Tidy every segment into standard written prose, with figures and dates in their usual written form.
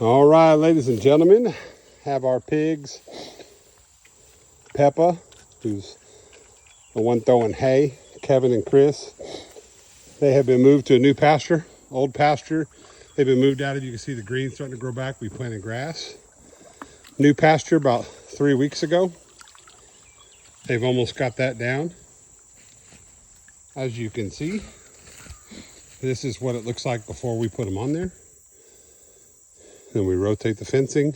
All right, ladies and gentlemen, have our pigs, Peppa, who's the one throwing hay, Kevin and Chris. They have been moved to a new pasture, old pasture. They've been moved out of, you can see the green starting to grow back. We planted grass. New pasture about 3 weeks ago. They've almost got that down. As you can see, this is what it looks like before we put them on there. Then we rotate the fencing,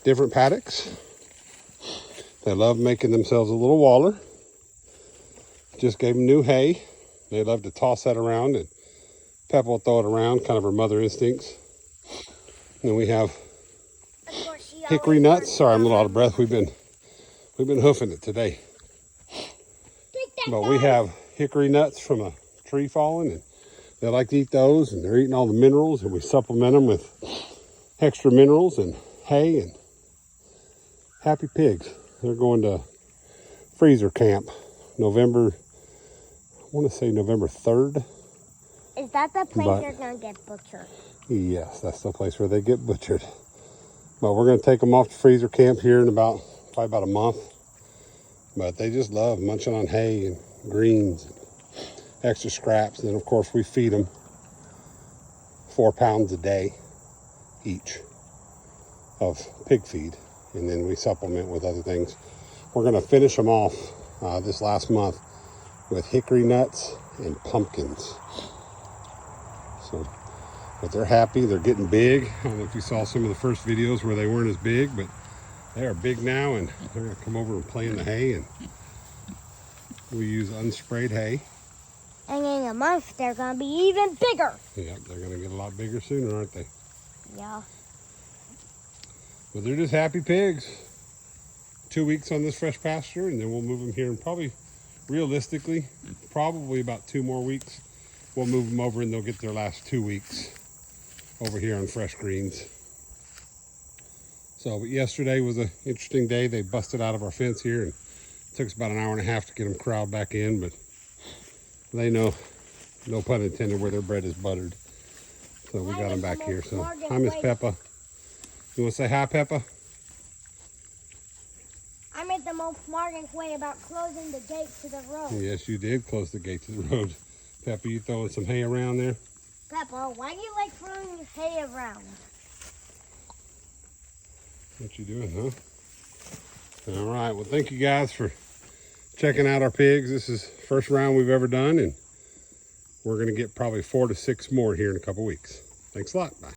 different paddocks. They love making themselves a little waller. Just gave them new hay. They love to toss that around, and Peppa will throw it around, kind of her mother instincts. And then we have hickory nuts. Sorry, I'm a little out of breath. We've been hoofing it today. But we have hickory nuts from a tree falling, and they like to eat those, and they're eating all the minerals, and we supplement them with extra minerals and hay, and happy pigs. They're going to freezer camp November, I want to say November 3rd. Is that the place they're going to get butchered? Yes, that's the place where they get butchered. But we're going to take them off to freezer camp here in probably about a month. But they just love munching on hay and greens and extra scraps. And then, of course, we feed them 4 pounds a day each of pig feed. And then we supplement with other things. We're going to finish them off this last month with hickory nuts and pumpkins. So, but they're happy. They're getting big. I don't know if you saw some of the first videos where they weren't as big, but they are big now, and they're going to come over and play in the hay. And we use unsprayed hay. And in a month, they're going to be even bigger. Yep, they're going to get a lot bigger sooner, aren't they? Yeah. But they're just happy pigs. 2 weeks on this fresh pasture, and then we'll move them here, and probably, realistically, probably about 2 more weeks. We'll move them over, and they'll get their last 2 weeks over here on fresh greens. So, but yesterday was an interesting day. They busted out of our fence here, and it took us about an hour and a half to get them corralled back in, but they know, no pun intended, where their bread is buttered. So we got them back here. So hi, Miss Peppa. You want to say hi, Peppa? I made the most smartest way about closing the gate to the road. Yes, you did close the gate to the road. Peppa, you throwing some hay around there? Peppa, why do you like throwing hay around? What you doing, huh? All right, well, thank you guys for checking out our pigs. This is the first round we've ever done, and we're going to get probably 4 to 6 more here in a couple weeks. Thanks a lot. Bye.